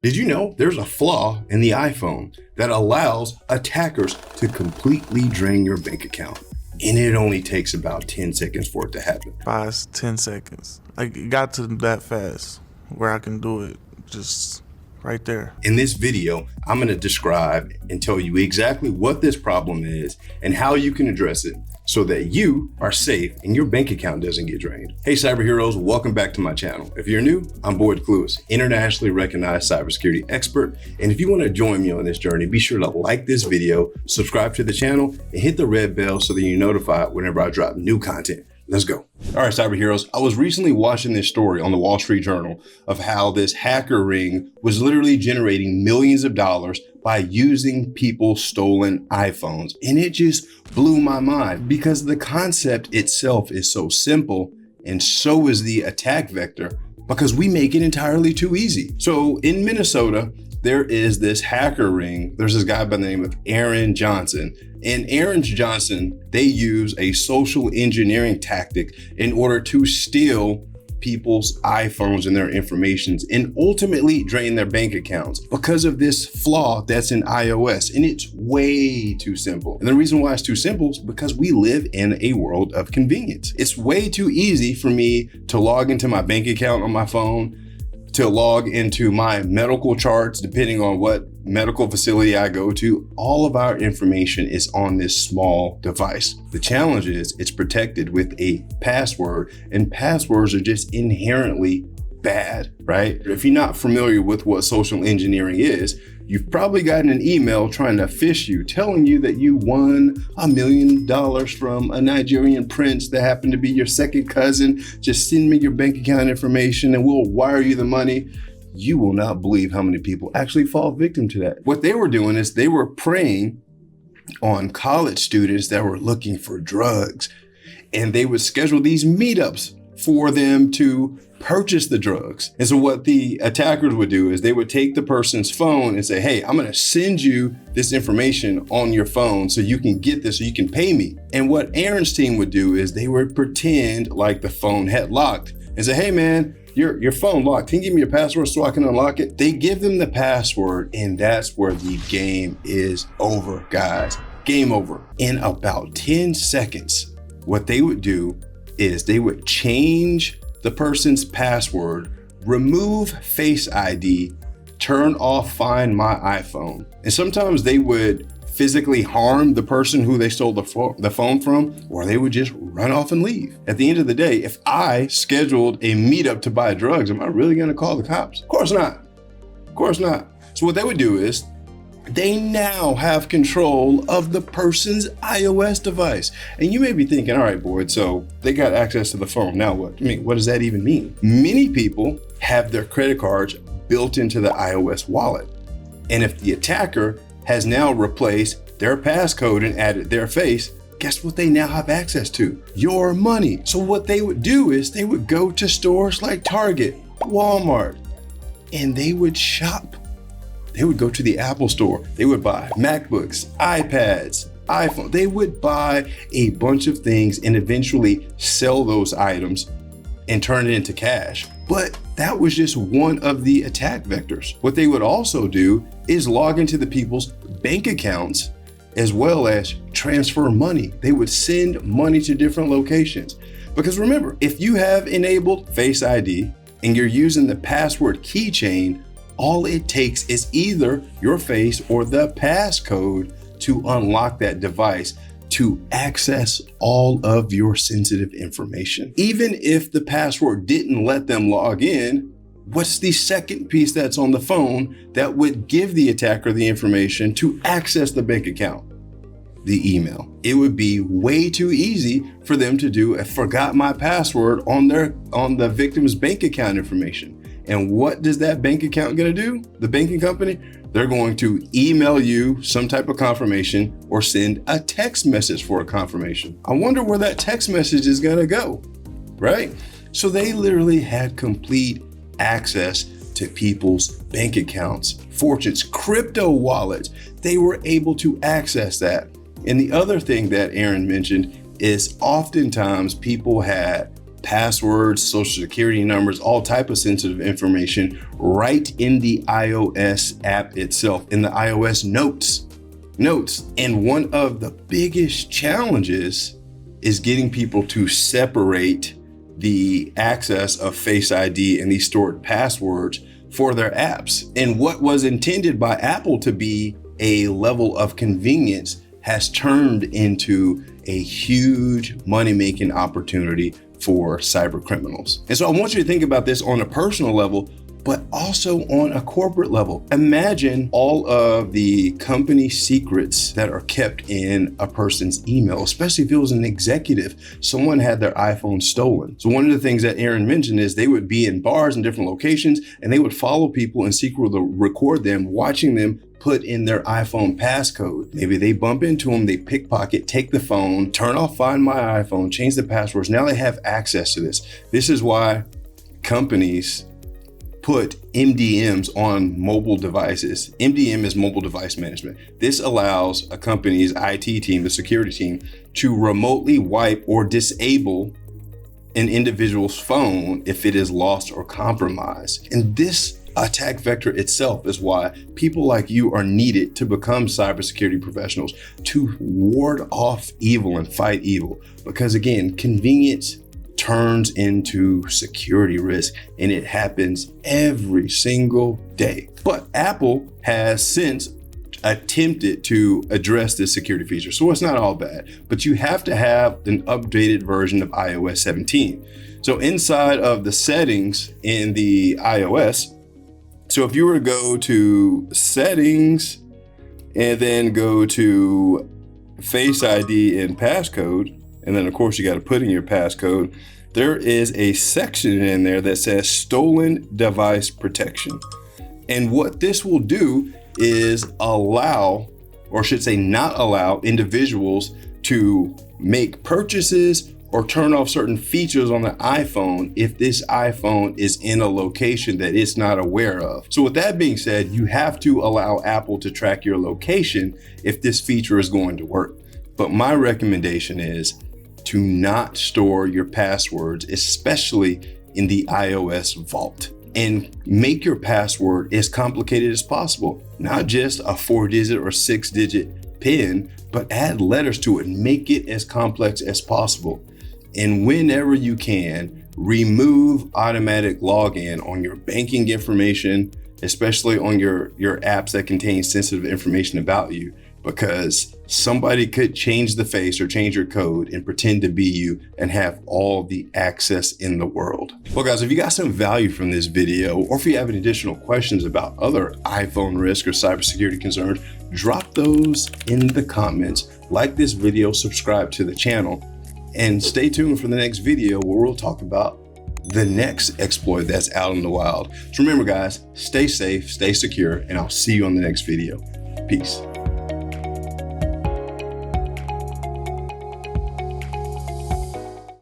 Did you know there's a flaw in the iPhone that allows attackers to completely drain your bank account? And it only takes about 10 seconds for it to happen. 5-10 seconds. I got to that fast where I can do it just right there. In this video, I'm going to describe and tell you exactly what this problem is and how you can address it so that you are safe and your bank account doesn't get drained. Hey, cyber heroes, welcome back to my channel. If you're new, I'm Boyd Clues, internationally recognized cybersecurity expert. And if you want to join me on this journey, be sure to like this video, subscribe to the channel, and hit the red bell so that you're notified whenever I drop new content. Let's go. All right, cyber heroes. I was recently watching this story on the Wall Street Journal of how this hacker ring was literally generating millions of dollars by using people's stolen iPhones. And it just blew my mind because the concept itself is so simple and so is the attack vector because we make it entirely too easy. So in Minnesota, there is this hacker ring. There's this guy by the name of Aaron Johnson. And Aaron Johnson, they use a social engineering tactic in order to steal people's iPhones and their information and ultimately drain their bank accounts because of this flaw that's in iOS. And it's way too simple. And the reason why it's too simple is because we live in a world of convenience. It's way too easy for me to log into my bank account on my phone, to log into my medical charts, depending on what medical facility I go to. All of our information is on this small device. The challenge is it's protected with a password, and passwords are just inherently bad, right? If you're not familiar with what social engineering is, you've probably gotten an email trying to phish you, telling you that you won $1 million from a Nigerian prince that happened to be your second cousin. Just send me your bank account information and we'll wire you the money. You will not believe how many people actually fall victim to that. What they were doing is they were preying on college students that were looking for drugs, and they would schedule these meetups for them to purchase the drugs. And so what the attackers would do is they would take the person's phone and say, hey, I'm going to send you this information on your phone so you can get this, so you can pay me. And what Aaron's team would do is they would pretend like the phone had locked and say, hey man, your phone locked. Can you give me your password so I can unlock it? They give them the password, and that's where the game is over, guys. Game over. In about 10 seconds, what they would do is they would change the person's password, remove Face ID, turn off Find My iPhone. And sometimes they would physically harm the person who they stole the phone from, or they would just run off and leave. At the end of the day, if I scheduled a meetup to buy drugs, am I really gonna call the cops? Of course not. Of course not. So what they would do is they now have control of the person's iOS device. And you may be thinking, all right, Boyd, so they got access to the phone. Now what? I mean, what does that even mean? Many people have their credit cards built into the iOS wallet. And if the attacker has now replaced their passcode and added their face, guess what they now have access to? Your money. So what they would do is they would go to stores like Target, Walmart, and they would shop. They would go to the Apple store. They would buy MacBooks, iPads, iPhone. They would buy a bunch of things and eventually sell those items and turn it into cash. But that was just one of the attack vectors. What they would also do is log into the people's bank accounts as well as transfer money. They would send money to different locations. Because remember, if you have enabled Face ID and you're using the password keychain, all it takes is either your face or the passcode to unlock that device to access all of your sensitive information. Even if the password didn't let them log in, what's the second piece that's on the phone that would give the attacker the information to access the bank account? The email. It would be way too easy for them to do a forgot my password on the victim's bank account information. And what does that bank account gonna do? The banking company, they're going to email you some type of confirmation or send a text message for a confirmation. I wonder where that text message is gonna go, right? So they literally had complete access to people's bank accounts, fortunes, crypto wallets. They were able to access that. And the other thing that Aaron mentioned is oftentimes people had passwords, social security numbers, all type of sensitive information right in the iOS app itself, in the iOS notes. And one of the biggest challenges is getting people to separate the access of Face ID and these stored passwords for their apps. And what was intended by Apple to be a level of convenience has turned into a huge money-making opportunity for cyber criminals. And so I want you to think about this on a personal level, but also on a corporate level. Imagine all of the company secrets that are kept in a person's email, especially if it was an executive. Someone had their iPhone stolen. So one of the things that Aaron mentioned is they would be in bars in different locations and they would follow people and secretly record them, watching them put in their iPhone passcode. Maybe they bump into them, they pickpocket, take the phone, turn off Find My iPhone, change the passwords. Now they have access to this. This is why companies put MDMs on mobile devices. MDM is mobile device management. This allows a company's IT team, the security team, to remotely wipe or disable an individual's phone if it is lost or compromised. And this attack vector itself is why people like you are needed to become cybersecurity professionals, to ward off evil and fight evil. Because again, convenience turns into security risk, and it happens every single day. But Apple has since attempted to address this security feature, so it's not all bad, but you have to have an updated version of iOS 17. So inside of the settings in the iOS, so if you were to go to settings and then go to Face ID and passcode, and then of course you got to put in your passcode, there is a section in there that says stolen device protection. And what this will do is allow, or should say not allow, individuals to make purchases or turn off certain features on the iPhone if this iPhone is in a location that it's not aware of. So with that being said, you have to allow Apple to track your location if this feature is going to work. But my recommendation is to not store your passwords, especially in the iOS vault, and make your password as complicated as possible. Not just a 4-digit or 6-digit PIN, but add letters to it and make it as complex as possible. And whenever you can, remove automatic login on your banking information, especially on your apps that contain sensitive information about you, because somebody could change the face or change your code and pretend to be you and have all the access in the world. Well guys, if you got some value from this video, or if you have any additional questions about other iPhone risk or cybersecurity concerns, drop those in the comments. Like this video, subscribe to the channel, and stay tuned for the next video where we'll talk about the next exploit that's out in the wild. So remember guys, stay safe, stay secure, and I'll see you on the next video. Peace.